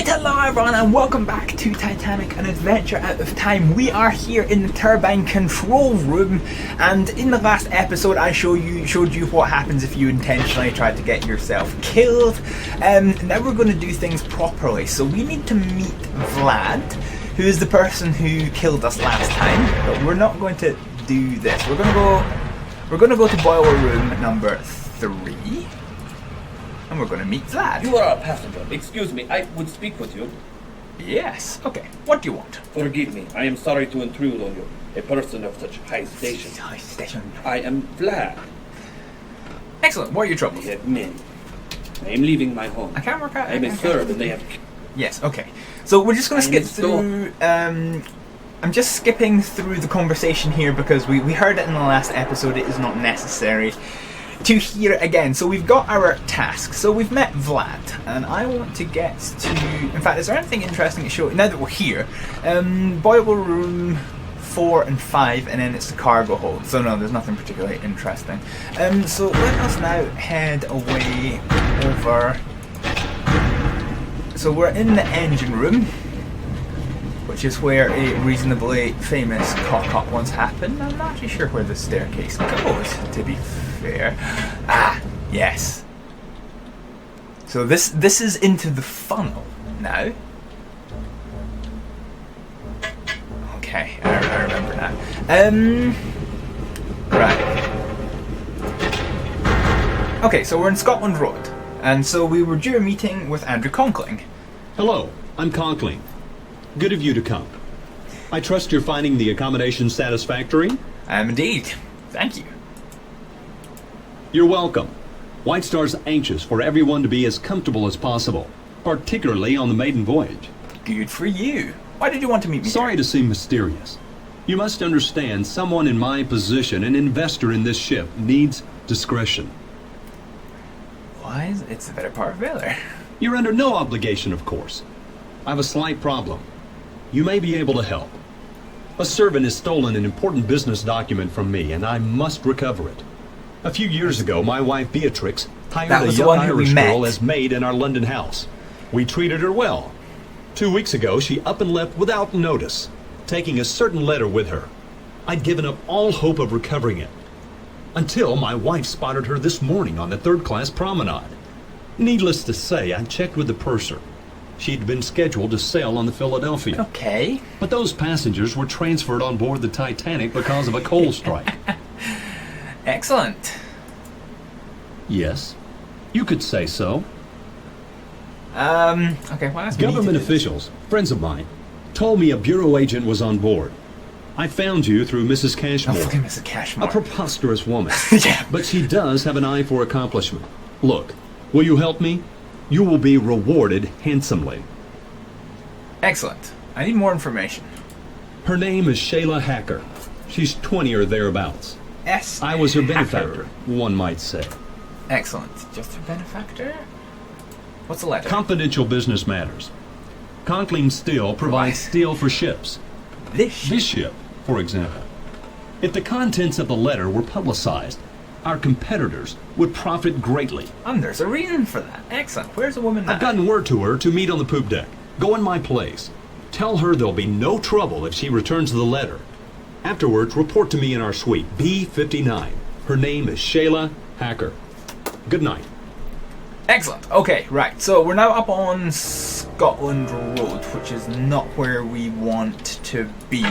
Right, hello everyone and welcome back to Titanic, an adventure out of time. We are here in the turbine control room, and in the last episode I showed you what happens if you intentionally try to get yourself killed. Now we're going to do things properly, so we need to meet Vlad, who is the person who killed us last time, but we're not going to do this. We're going to go to boiler room number 3. And we're going to meet Vlad. You are a passenger. Excuse me, I would speak with you. Yes. Okay. What do you want? Forgive me. I am sorry to intrude on you. A person of such high station. High station. I am Vlad. Excellent. What are your They troubles? have men. I am leaving my home. I can't work out. I am a servant and they have... Yes. Okay. So we're just going to skip through. I'm just skipping through the conversation here because we heard it in the last episode. It is not necessary to hear it again. So we've got our task. So we've met Vlad, and I want to get to... In fact, is there anything interesting to show now that we're here? Boiler room 4 and 5, and then it's the cargo hold. So no, there's nothing particularly interesting. So let us now head away over... So we're in the engine room, which is where a reasonably famous cock-up once happened. I'm not too sure where the staircase goes, to be fair. Ah, yes. So this is into the funnel now. Okay, I remember now. Right. Okay, so we're in Scotland Road, and so we were due a meeting with Andrew Conkling. Hello, I'm Conkling. Good of you to come. I trust you're finding the accommodation satisfactory? I am indeed. Thank you. You're welcome. White Star's anxious for everyone to be as comfortable as possible, particularly on the maiden voyage. Good for you. Why did you want to meet me? Sorry to seem mysterious. You must understand someone in my position, an investor in this ship, needs discretion. Why is it's the better part of valor? You're under no obligation, of course. I have a slight problem. You may be able to help. A servant has stolen an important business document from me, and I must recover it. A few years ago, my wife Beatrix hired a young Irish girl as maid in our London house. We treated her well. 2 weeks ago, she up and left without notice, taking a certain letter with her. I'd given up all hope of recovering it, until my wife spotted her this morning on the third-class promenade. Needless to say, I checked with the purser. She'd been scheduled to sail on the Philadelphia. Okay. But those passengers were transferred on board the Titanic because of a coal strike. Excellent. Yes, you could say so. Okay, well, that's Government officials, friends of mine, told me a bureau agent was on board. I found you through Mrs. Cashmore. Oh, fucking Mrs. Cashmore. A preposterous woman. Yeah. But she does have an eye for accomplishment. Look, will you help me? You will be rewarded handsomely. Excellent. I need more information. Her name is Shayla Hacker. She's 20 or thereabouts. I was her benefactor, one might say. Excellent. Just her benefactor? What's the letter? Confidential business matters. Conkling Steel provides steel for ships. This ship, for example. If the contents of the letter were publicized, our competitors would profit greatly. There's a reason for that. Excellent. Where's the woman now? I've gotten word to her to meet on the poop deck. Go in my place. Tell her there'll be no trouble if she returns the letter. Afterwards, report to me in our suite, B59. Her name is Shayla Hacker. Good night. Excellent. Okay, right. So we're now up on Scotland Road, which is not where we want to be.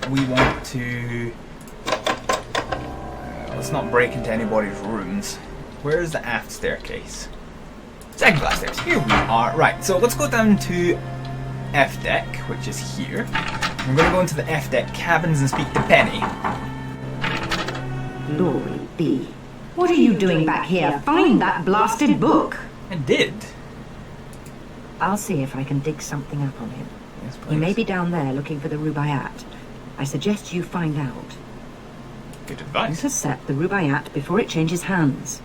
We want to... let's not break into anybody's rooms. Where's the aft staircase? Second class stairs. Here we are. Right, so let's go down to F deck, which is here. We're going to go into the F deck cabins and speak to Penny. Glory be. What are you doing back here? Find that blasted book. I did. I'll see if I can dig something up on him. Yes, please. He may be down there looking for the Rubaiyat. I suggest you find out. Good advice. Intercept the Rubaiyat before it changes hands.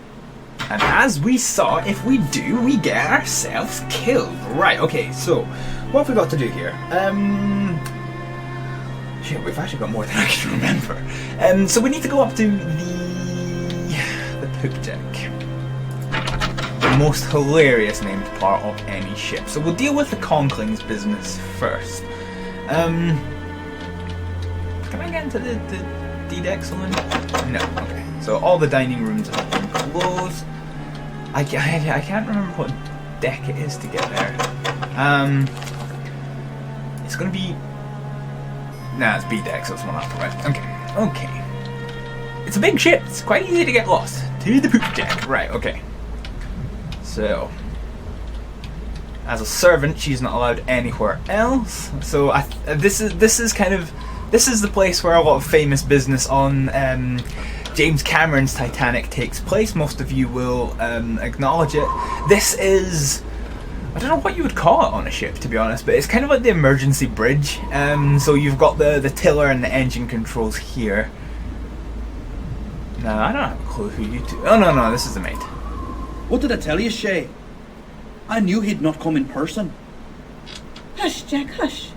And as we saw, if we do, we get ourselves killed. Right, okay, so what have we got to do here? Shit, we've actually got more than I can remember. So we need to go up to the poop deck. the most hilarious named part of any ship. So we'll deal with the Conkling's business first. Can I get into the D-deck saloon? No, okay. So all the dining rooms have been closed. I can't remember what deck it is to get there. It's gonna be... Nah, it's B-deck, so it's one after, right? Okay. It's a big ship. It's quite easy to get lost. To the poop deck. Right, okay. So, as a servant, she's not allowed anywhere else. So this is the place where a lot of famous business on James Cameron's Titanic takes place. Most of you will acknowledge it. This is, I don't know what you would call it on a ship, to be honest, but it's kind of like the emergency bridge. So you've got the tiller and the engine controls here. No, I don't have a clue who you two... Oh, no, this is the mate. What did I tell you, Shay? I knew he'd not come in person. Hush, Jack, hush.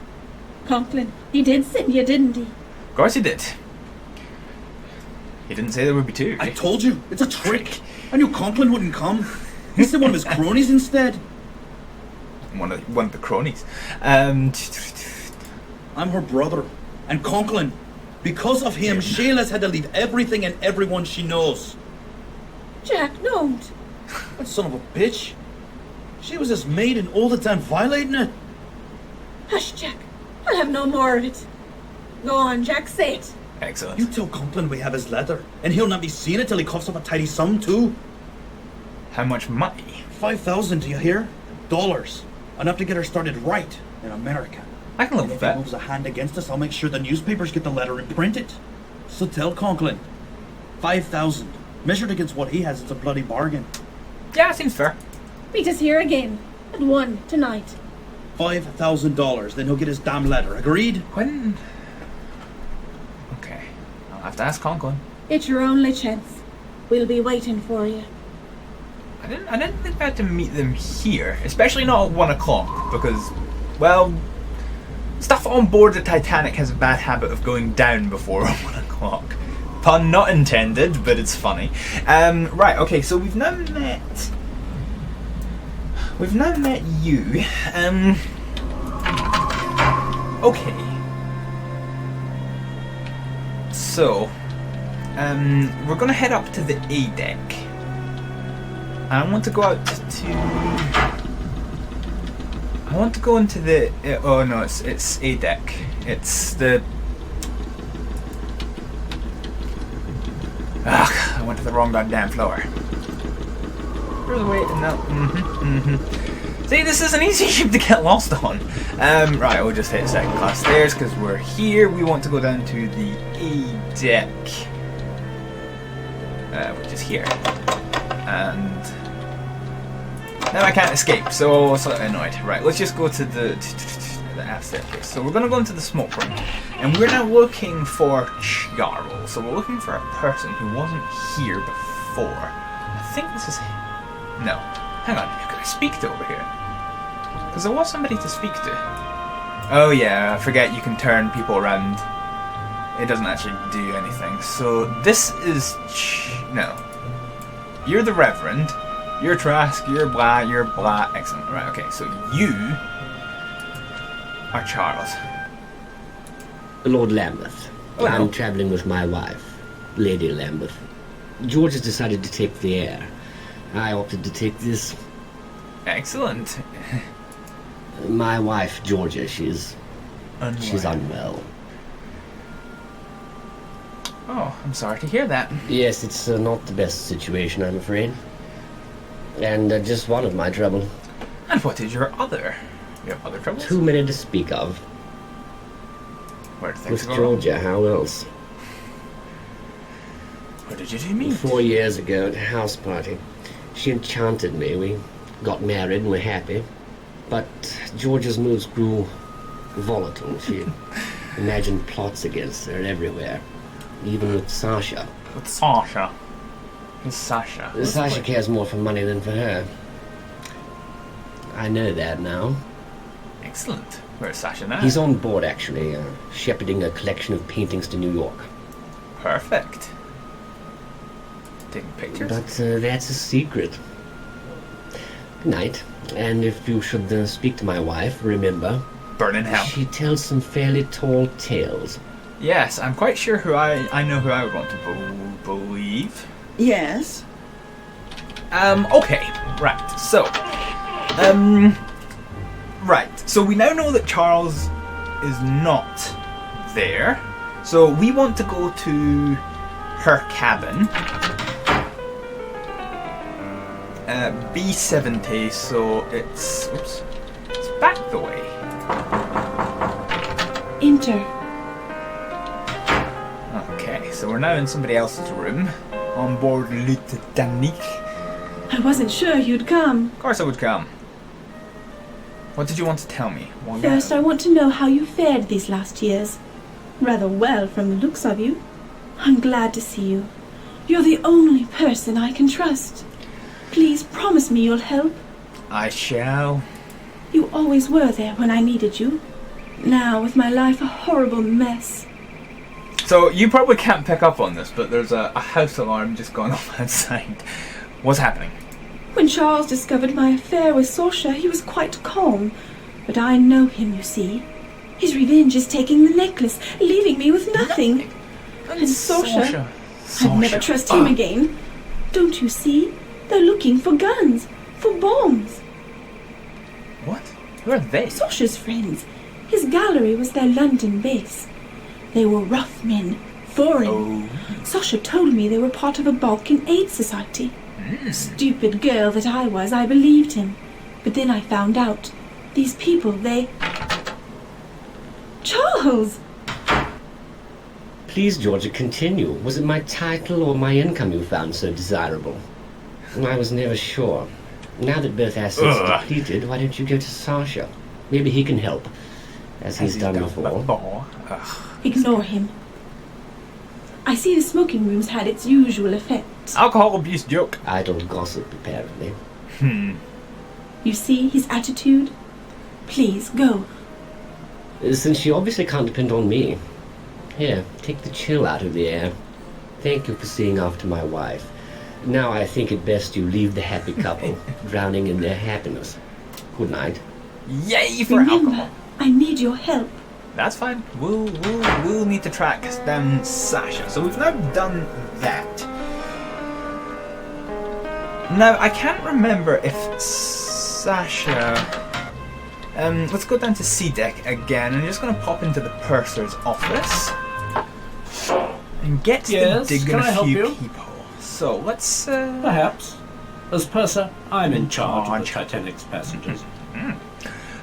Conklin, he did send you, didn't he? Of course he did. He didn't say there would be two. I told you, it's a trick. I knew Conklin wouldn't come. He said one of his cronies instead. One of the cronies. I'm her brother. And Conklin, because of him, Shayla's had to leave everything and everyone she knows. Jack, don't. That son of a bitch. She was his maid and all the time violating it. Hush, Jack. I'll have no more of it. Go on, Jack, say it. Excellent. You tell Conklin we have his letter, and he'll not be seeing it till he coughs up a tidy sum too. How much money? 5,000, do you hear? Dollars. Enough to get her started right in America. I can live with If he that. moves a hand against us, I'll make sure the newspapers get the letter and print it. So tell Conklin. 5,000. Measured against what he has, it's a bloody bargain. Yeah, seems fair. Meet us here again. At 1 tonight. $5,000, then he'll get his damn letter. Agreed? When? Okay. I'll have to ask Conklin. It's your only chance. We'll be waiting for you. I didn't think I had to meet them here, especially not at 1 o'clock, because, well, stuff on board the Titanic has a bad habit of going down before 1 o'clock. Pun not intended, but it's funny. Right, okay, so we've now met you. Okay. So, we're gonna head up to the A deck. I want to go out to I want to go into the... oh no, it's A deck. It's the... Ugh, I went to the wrong goddamn floor. Where's the way? No. See, this is an easy ship to get lost on. Right, we'll just hit second class stairs because we're here. We want to go down to the A deck, which is here. And now I can't escape, so I'm slightly annoyed. Right, let's just go to the aft staircase. So we're going to go into the smoke room, and we're now looking for Charles. So we're looking for a person who wasn't here before. I think this is... No. Hang on, who can I speak to over here? Because there was somebody to speak to. Oh yeah, I forget you can turn people around. It doesn't actually do anything. So this is... No. You're the Reverend. You're Trask, you're blah. Excellent. Right, okay, so you are Charles. Lord Lambeth. Oh, I'm no. travelling with my wife, Lady Lambeth. George has decided to take the air. I opted to take this. Excellent. My wife, Georgia, she's unwell. Oh, I'm sorry to hear that. Yes, it's not the best situation, I'm afraid. And just one of my trouble. And what is your other? You have other troubles? Too many to speak of. Where do things With go wrong? Georgia, how else? Where did you two meet? 4 years ago at a house party. She enchanted me. We got married and were happy. But Georgia's moods grew volatile. She imagined plots against her everywhere. Even with Sasha. With Sasha. Who's Sasha? Sasha cares more for money than for her. I know that now. Excellent. Where's Sasha now? He's on board, actually, shepherding a collection of paintings to New York. Perfect. Taking pictures? But that's a secret. Good night. And if you should speak to my wife, remember, Burn in hell. she tells some fairly tall tales. Yes, I'm quite sure I know who I would want to believe. Yes? Okay, right, so, right, so we now know that Charles is not there, so we want to go to her cabin. B70, so it's back the way. Enter. Okay, so we're now in somebody else's room, on board Le Titanic. I wasn't sure you'd come. Of course I would come. What did you want to tell me? Well, First, I want to know how you fared these last years. Rather well from the looks of you. I'm glad to see you. You're the only person I can trust. Please promise me you'll help. I shall. You always were there when I needed you. Now, with my life a horrible mess. So, you probably can't pick up on this, but there's a house alarm just going off outside. What's happening? When Charles discovered my affair with Saoirse, he was quite calm. But I know him, you see. His revenge is taking the necklace, leaving me with nothing. And Saoirse, I'd never trust him again. Don't you see? They're looking for guns, for bombs. What? Who are they? Saoirse's friends. His gallery was their London base. They were rough men, foreign. Oh. Saoirse told me they were part of a Balkan aid society. Stupid girl that I was, I believed him. But then I found out. These people, they... Charles! Please, Georgia, continue. Was it my title or my income you found so desirable? I was never sure. Now that both assets are depleted, why don't you go to Saoirse? Maybe he can help, as he's done before. Ignore him. I see the smoking room's had its usual effect. Alcohol abuse joke. Idle gossip, apparently. You see his attitude? Please, go. Since you obviously can't depend on me, here, take the chill out of the air. Thank you for seeing after my wife. Now I think it best you leave the happy couple, drowning in their happiness. Good night. Yay for Remember, alcohol. I need your help. That's fine. We'll need to track down Sasha. So we've now done that. Now I can't remember if Sasha. Let's go down to C deck again. I'm just going to pop into the purser's office and get to digging a few people. So let's. Perhaps. As purser, I'm in charge of the Titanic's passengers.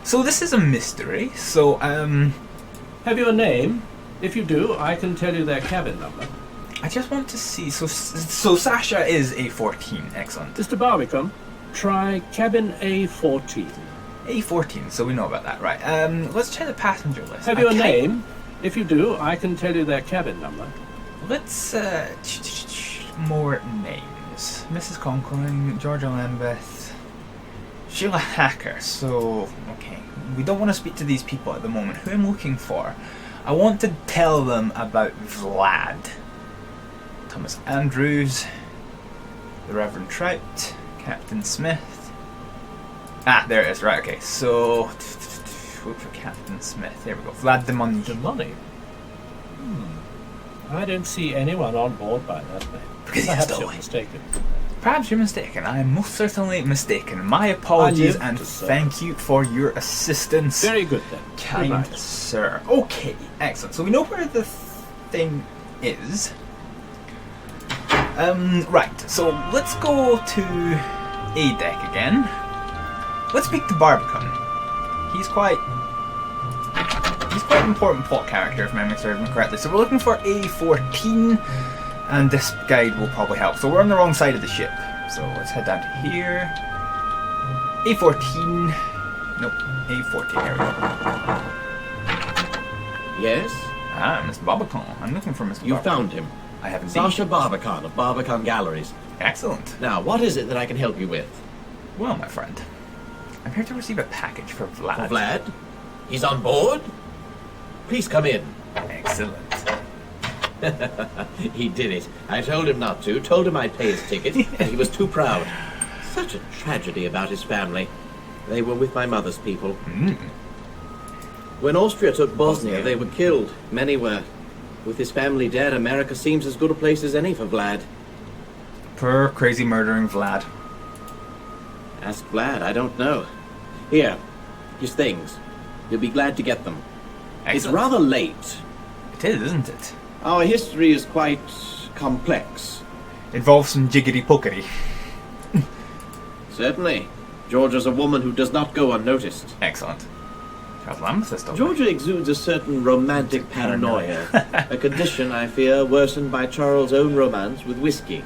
So this is a mystery. So Have you a name? If you do, I can tell you their cabin number. I just want to see. So Sasha is A14. Excellent. Mr. Barbican, try cabin A14. A14. So we know about that, right? Let's check the passenger list. Have you a name? If you do, I can tell you their cabin number. Let's more names. Mrs. Conklin, Georgia Lambeth, Sheila Hacker. So okay, we don't want to speak to these people at the moment. Who I'm looking for? I want to tell them about Vlad. Thomas Andrews, the Reverend Trout, Captain Smith. Ah, there it is. Right. Okay. So look for Captain Smith. There we go. Vlad the Money. The money? I don't see anyone on board by that name. Because Perhaps he's you're mistaken. Perhaps you're mistaken. I am most certainly mistaken. My apologies and thank you for your assistance. Very good then. Kind sir. Okay, excellent. So we know where the thing is. Right. So let's go to A deck again. Let's speak to Barbican. He's quite an important plot character, if memory serves me correctly. So we're looking for A14, and this guide will probably help. So we're on the wrong side of the ship. So let's head down to here. A14. Nope. A14. There we go. Yes? Ah, Mr. Barbican. I'm looking for Mr. You Barbican. found him. I have indeed. Sasha Barbican of Barbican Galleries. Excellent. Now, what is it that I can help you with? Well, my friend, I'm here to receive a package for Vlad. For Vlad? He's on board? Please come in. Excellent. He did it. I told him not to, told him I'd pay his ticket, and he was too proud. Such a tragedy about his family. They were with my mother's people. When Austria took Bosnia, they were killed. Many were. With his family dead, America seems as good a place as any for Vlad. Poor crazy murdering Vlad. Ask Vlad, I don't know. Here, his things. You'll be glad to get them. Excellent. It's rather late. It is, isn't it? Our history is quite complex. Involves some jiggity-pokery. Certainly. Georgia's a woman who does not go unnoticed. Excellent. Charles Lambeth is still Georgia exudes a certain romantic paranoia, a condition, I fear, worsened by Charles' own romance with whiskey.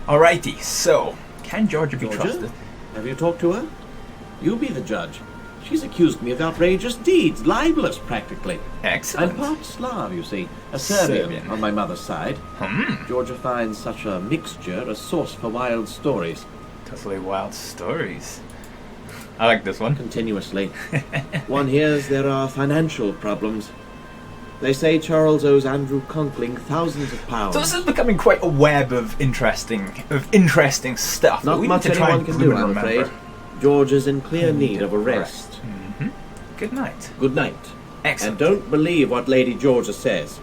Alrighty, so, can Georgia be trusted? Have you talked to her? You be the judge. She's accused me of outrageous deeds, libelous practically. Excellent. I'm part Slav, you see, a Serbian on my mother's side. Georgia finds such a mixture a source for wild stories. Totally wild stories. I like this one. Continuously. One hears there are financial problems. They say Charles owes Andrew Conkling thousands of pounds. So this is becoming quite a web of interesting stuff. Not we much need to try anyone and can do, glue I'm it, afraid. remember. George is in clear need of a rest. Good night. Good night. Excellent. And don't believe what Lady Georgia says.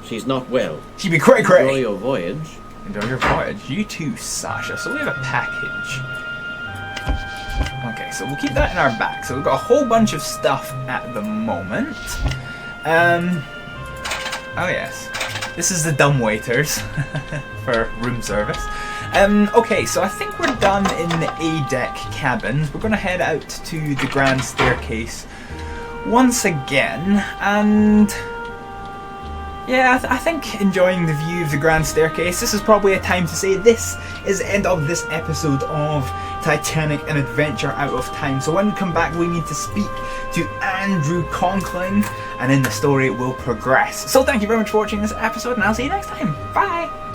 She's not well. She'd be cray cray. Enjoy your voyage. Enjoy your voyage. You too, Sasha. So we have a package. Okay, so we'll keep that in our back. So we've got a whole bunch of stuff at the moment. Oh yes. This is the dumbwaiters for room service. Okay, so I think we're done in the A-deck cabins. We're going to head out to the grand staircase once again, and yeah, I think enjoying the view of the grand staircase. This is probably a time to say this is the end of this episode of Titanic, an adventure out of time. So when we come back, we need to speak to Andrew Conkling, and then the story will progress. So thank you very much for watching this episode, and I'll see you next time. Bye!